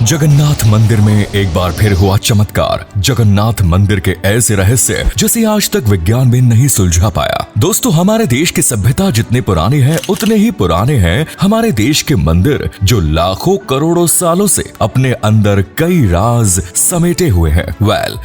जगन्नाथ मंदिर में एक बार फिर हुआ चमत्कार। जगन्नाथ मंदिर के ऐसे रहस्य जिसे आज तक विज्ञान में नहीं सुलझा पाया। दोस्तों, हमारे देश की सभ्यता जितने पुरानी है उतने ही पुराने हैं हमारे देश के मंदिर, जो लाखों करोड़ों सालों से अपने अंदर कई राज समेटे हुए हैं।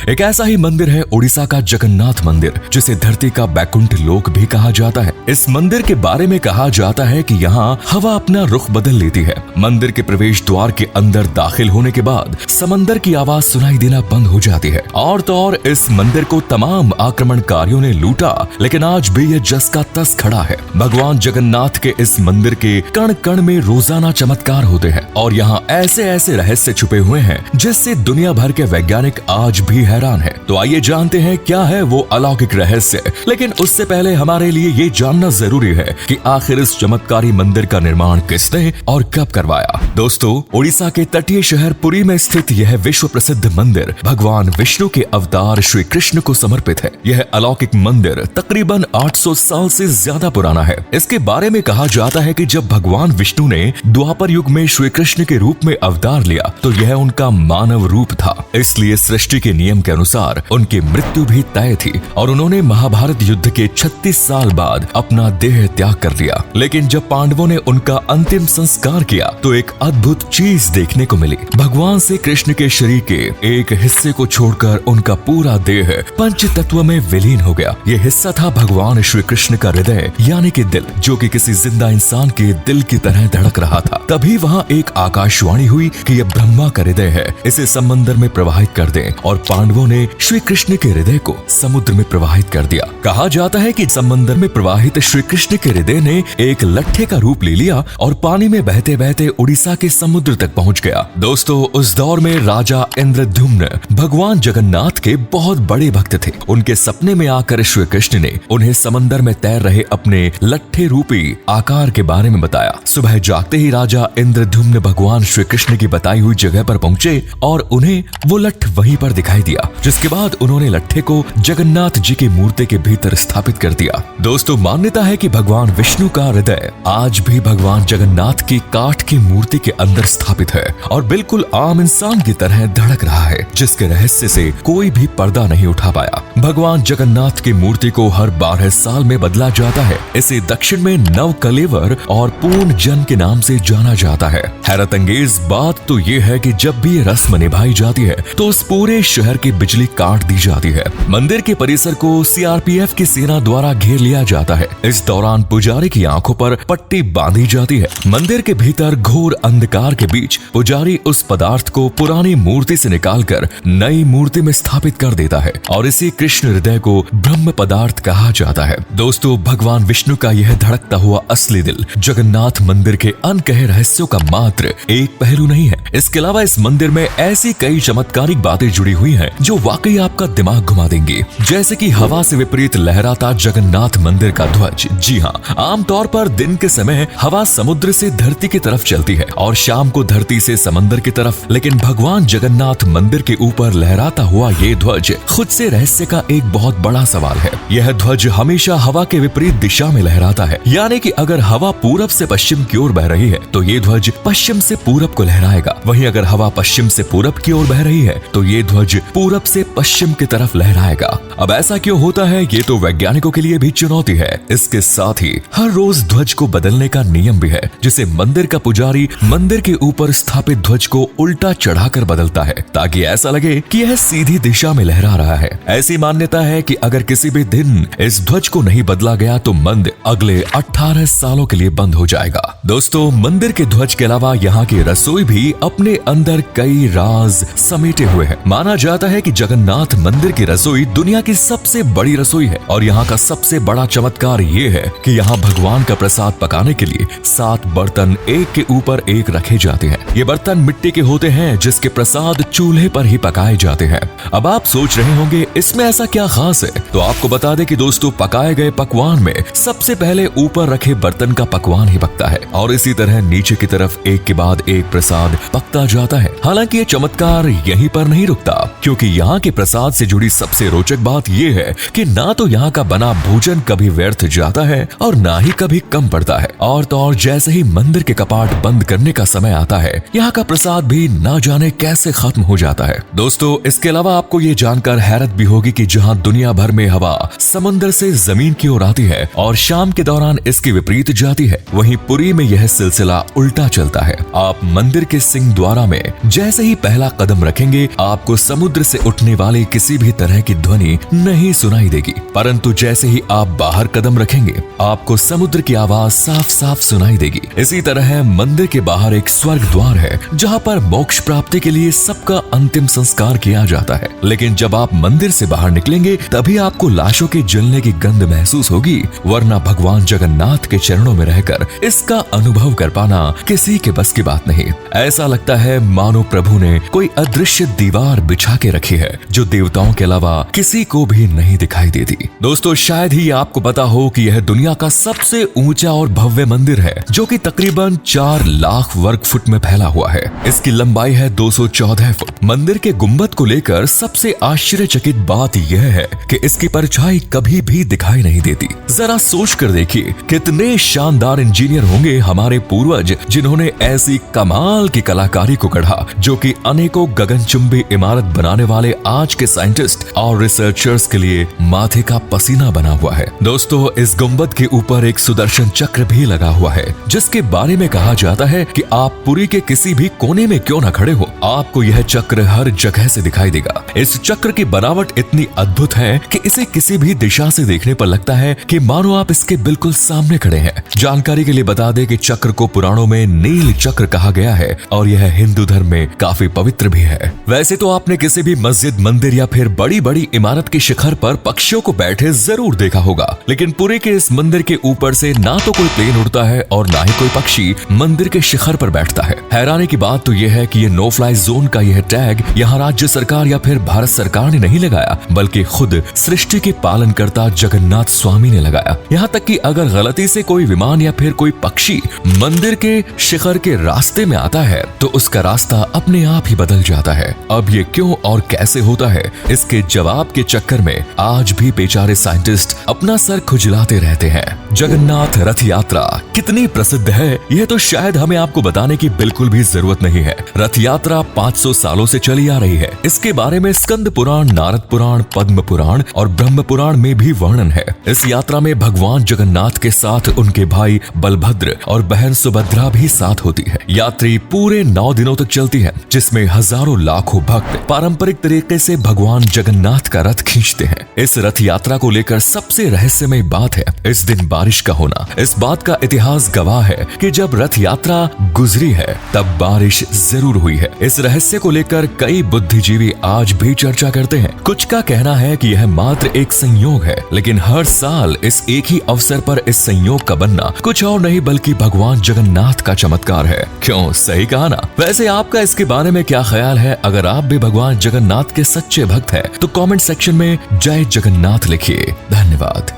एक ऐसा ही मंदिर है उड़ीसा का जगन्नाथ मंदिर, जिसे धरती का बैकुंठ लोक भी कहा जाता है। इस मंदिर के बारे में कहा जाता है कि यहाँ हवा अपना रुख बदल लेती है। मंदिर के प्रवेश द्वार के अंदर दाखिल होने के बाद समंदर की आवाज सुनाई देना बंद हो जाती है। और तो और इस मंदिर को तमाम आक्रमणकारियों ने लूटा, लेकिन आज भी यह जस का तस खड़ा है। भगवान जगन्नाथ के इस मंदिर के कण कण में रोजाना चमत्कार होते हैं और यहाँ ऐसे ऐसे रहस्य छुपे हुए हैं जिससे दुनिया भर के वैज्ञानिक आज भी हैरान है। तो आइए जानते हैं क्या है वो अलौकिक रहस्य। लेकिन उससे पहले हमारे लिए ये जानना जरूरी है कि आखिर इस चमत्कारी मंदिर का निर्माण किसने और कब करवाया। दोस्तों, उड़ीसा के तटीय शहर पुरी में स्थित यह विश्व प्रसिद्ध मंदिर भगवान विष्णु के अवतार श्री कृष्ण को समर्पित है। यह अलौकिक मंदिर तकरीबन 800 साल से ज्यादा पुराना है। इसके बारे में कहा जाता है कि जब भगवान विष्णु ने द्वापर युग में श्री कृष्ण के रूप में अवतार लिया तो यह उनका मानव रूप था, इसलिए सृष्टि के नियम के अनुसार उनकी मृत्यु भी तय थी और उन्होंने महाभारत युद्ध के 36 साल बाद अपना देह त्याग कर लिया। लेकिन जब पांडवों ने उनका अंतिम संस्कार किया तो एक अद्भुत चीज देखने को मिली। भगवान से कृष्ण के शरीर के एक हिस्से को छोड़कर उनका पूरा देह पंच तत्व में विलीन हो गया। ये हिस्सा था भगवान श्री कृष्ण का हृदय, यानी कि दिल, जो कि किसी जिंदा इंसान के दिल की तरह धड़क रहा था। तभी वहाँ एक आकाशवाणी हुई कि यह ब्रह्मा का हृदय है, इसे समंदर में प्रवाहित कर दें। और पांडवों ने श्री कृष्ण के हृदय को समुद्र में प्रवाहित कर दिया। कहा जाता है कि समंदर में प्रवाहित श्री कृष्ण के हृदय ने एक लट्ठे का रूप ले लिया और पानी में बहते बहते उड़ीसा के समुद्र तक पहुंच गया। दोस्तों, उस दौर में राजा इंद्रद्युम्न भगवान जगन्नाथ के बहुत बड़े भक्त थे। उनके सपने में आकर श्री कृष्ण ने उन्हें समंदर में तैर रहे अपने लट्ठे रूपी आकार के बारे में बताया। सुबह जागते ही राजा इंद्रद्युम्न भगवान श्री कृष्ण की बताई हुई जगह पर पहुंचे और उन्हें वो लट्ठ वहीं पर दिखाई दिया, जिसके बाद उन्होंने लट्ठे को जगन्नाथ जी की मूर्ति के भीतर स्थापित कर दिया। दोस्तों, मान्यता है कि भगवान विष्णु का हृदय आज भी भगवान जगन्नाथ की काठ की मूर्ति के अंदर स्थापित है और बिल्कुल आम इंसान की तरह धड़क रहा है, जिसके रहस्य से कोई भी पर्दा नहीं उठा पाया। भगवान जगन्नाथ की मूर्ति को हर 12 साल में बदला जाता है। इसे दक्षिण में नव कलेवर और पूर्ण जन के नाम से जाना जाता है। हैरत अंगेज बात तो ये है कि जब भी ये रस्म निभाई जाती है तो उस पूरे शहर की बिजली काट दी जाती है। मंदिर के परिसर को सीआरपीएफ की सेना द्वारा घेर लिया जाता है। इस दौरान पुजारी की आंखों पर पट्टी बांधी जाती है। मंदिर के भीतर घोर अंधकार के बीच पुजारी उस पदार्थ को पुरानी मूर्ति से निकालकर नई मूर्ति में स्थापित कर देता है और इसी कृष्ण हृदय को ब्रह्म पदार्थ कहा जाता है। दोस्तों, भगवान विष्णु का यह धड़कता हुआ असली दिल जगन्नाथ मंदिर के अनकहे रहस्यों का मात्र एक पहलू नहीं है। इसके अलावा इस मंदिर में ऐसी कई चमत्कारिक बातें जुड़ी हुई हैं जो वाकई आपका दिमाग घुमा देंगी। जैसे कि हवा से विपरीत लहराता जगन्नाथ मंदिर का ध्वज। जी हाँ, आमतौर पर दिन के समय हवा समुद्र से धरती की तरफ चलती है और शाम को धरती से समंदर की तरफ, लेकिन भगवान जगन्नाथ मंदिर के ऊपर लहराता हुआ ये ध्वज खुद से रहस्य का एक बहुत बड़ा सवाल है। यह ध्वज हमेशा हवा के विपरीत दिशा में लहराता है, यानी कि अगर हवा पूरब से पश्चिम की ओर बह रही है तो ये ध्वज पश्चिम से पूरब को लहराएगा। वहीं अगर हवा पश्चिम से पूरब की ओर बह रही है तो ये ध्वज पूरब से पश्चिम की तरफ लहराएगा। अब ऐसा क्यों होता है, ये तो वैज्ञानिकों के लिए भी चुनौती है। इसके साथ ही हर रोज ध्वज को बदलने का नियम भी है, जिसे मंदिर का पुजारी मंदिर के ऊपर स्थापित ध्वज को उल्टा चढ़ाकर बदलता है ताकि ऐसा लगे कि यह सीधी दिशा में लहरा रहा है। ऐसी मान्यता है कि अगर किसी भी दिन इस ध्वज को नहीं बदला गया तो मंदिर अगले 18 सालों के लिए बंद हो जाएगा। दोस्तों, मंदिर के ध्वज के अलावा यहाँ की रसोई भी अपने अंदर कई राज समेटे हुए है। माना जाता है कि जगन्नाथ मंदिर की रसोई दुनिया की सबसे बड़ी रसोई है और यहाँ का सबसे बड़ा चमत्कार ये है कि यहाँ भगवान का प्रसाद पकाने के लिए 7 बर्तन एक के ऊपर एक रखे जाते हैं। ये बर्तन मिट्टी के होते हैं जिसके प्रसाद चूल्हे पर ही पकाए जाते हैं। अब आप सोच रहे होंगे इसमें ऐसा क्या खास है, तो आपको बता दें कि दोस्तों, पकाए गए पकवान में सबसे पहले ऊपर रखे बर्तन का पकवान ही पकता है और इसी तरह नीचे की तरफ एक के बाद एक प्रसाद पकता जाता है। हालांकि ये चमत्कार यहीं पर नहीं रुकता, क्योंकि यहाँ के प्रसाद से जुड़ी सबसे रोचक बात यह है कि ना तो यहाँ का बना भोजन कभी व्यर्थ जाता है और ना ही कभी कम पड़ता है। और तो और जैसे ही मंदिर के कपाट बंद करने का समय आता है, यहाँ का प्रसाद साथ भी ना जाने कैसे खत्म हो जाता है। दोस्तों, इसके अलावा आपको ये जानकर हैरत भी होगी कि जहां दुनिया भर में हवा समंदर से जमीन की ओर आती है और शाम के दौरान इसकी विपरीत जाती है, वहीं पुरी में यह सिलसिला उल्टा चलता है। आप मंदिर के सिंह द्वारा में जैसे ही पहला कदम रखेंगे, आपको समुद्र से उठने वाली किसी भी तरह की ध्वनि नहीं सुनाई देगी, परंतु जैसे ही आप बाहर कदम रखेंगे, आपको समुद्र की आवाज साफ साफ सुनाई देगी। इसी तरह मंदिर के बाहर एक स्वर्ग द्वार है जहाँ पर मोक्ष प्राप्ति के लिए सबका अंतिम संस्कार किया जाता है। लेकिन जब आप मंदिर से बाहर निकलेंगे, तभी आपको लाशों के जलने की गंध महसूस होगी, वरना भगवान जगन्नाथ के चरणों में रहकर इसका अनुभव कर पाना किसी के बस की बात नहीं। ऐसा लगता है मानो प्रभु ने कोई अदृश्य दीवार बिछा के रखी है, जो देवताओं के अलावा किसी को भी नहीं दिखाई देती। दोस्तों, शायद ही आपको पता हो कि यह दुनिया का सबसे ऊंचा और भव्य मंदिर है, जो कि तकरीबन 4 लाख वर्ग फुट में फैला हुआ है। इसकी लंबाई है 214 फुट। मंदिर के गुंबद को लेकर सबसे आश्चर्यचकित बात यह है कि इसकी परछाई कभी भी दिखाई नहीं देती। जरा सोच कर देखिए, कितने शानदार इंजीनियर होंगे हमारे पूर्वज, जिन्होंने ऐसी कमाल की कलाकारी को गढ़ा, जो कि अनेकों गगनचुंबी इमारत बनाने वाले आज के साइंटिस्ट और रिसर्चर्स के लिए माथे का पसीना बना हुआ है। दोस्तों, इस गुंबद के ऊपर एक सुदर्शन चक्र भी लगा हुआ है, जिसके बारे में कहा जाता है कि आप पुरी के किसी भी कोने में क्यों न खड़े हो, आपको यह चक्र हर जगह से दिखाई देगा। इस चक्र की बनावट इतनी अद्भुत है कि इसे किसी भी दिशा से देखने पर लगता है कि मानो आप इसके बिल्कुल सामने खड़े हैं। जानकारी के लिए बता दें कि चक्र को पुराणों में नील चक्र कहा गया है और यह हिंदू धर्म में काफी पवित्र भी है। वैसे तो आपने किसी भी मस्जिद, मंदिर या फिर बड़ी बड़ी इमारत के शिखर पर पक्षियों को बैठे जरूर देखा होगा, लेकिन पुरी के इस मंदिर के ऊपर से ना तो कोई प्लेन उड़ता है और ना ही कोई पक्षी मंदिर के शिखर पर बैठता है। हैरानी की बात तो यह है कि ये नो फ्लाई जोन का यह टैग यहाँ राज्य सरकार या फिर भारत सरकार ने नहीं लगाया, बल्कि खुद सृष्टि के पालनकर्ता जगन्नाथ स्वामी ने लगाया। यहाँ तक कि अगर गलती से कोई विमान या फिर कोई पक्षी मंदिर के शिखर के रास्ते में आता है, तो उसका रास्ता अपने आप ही बदल जाता है। अब ये क्यों और कैसे होता है, इसके जवाब के चक्कर में आज भी बेचारे साइंटिस्ट अपना सर खुजलाते रहते हैं। जगन्नाथ रथ यात्रा कितनी प्रसिद्ध है, यह तो शायद हमें आपको बताने की बिल्कुल भी जरूरत नहीं है। रथ यात्रा 500 सालों से चली आ रही है। इसके बारे में स्कंद पुराण, नारद पुराण, पद्म पुराण और ब्रह्म पुराण में भी वर्णन है। इस यात्रा में भगवान जगन्नाथ के साथ उनके भाई बलभद्र और बहन सुभद्रा भी साथ होती है। यात्री पूरे 9 दिनों तक चलती है, जिसमें हजारों लाखों भक्त पारंपरिक तरीके से भगवान जगन्नाथ का रथ खींचते हैं। इस रथ यात्रा को लेकर सबसे रहस्यमय बात है इस दिन बारिश का होना। इस बात का इतिहास गवाह है कि जब रथ यात्रा गुजरी है, तब बारिश जरूर हुई है। इस रहस्य को लेकर कई बुद्धिजीवी आज भी चर्चा करते हैं। कुछ का कहना है कि यह मात्र एक संयोग है, लेकिन हर साल इस एक ही अवसर पर इस संयोग का बनना कुछ और नहीं बल्कि भगवान जगन्नाथ का चमत्कार है। क्यों, सही कहा ना? वैसे आपका इसके बारे में क्या ख्याल है? अगर आप भी भगवान जगन्नाथ के सच्चे भक्त हैं, तो कमेंट सेक्शन में जय जगन्नाथ लिखिए। धन्यवाद।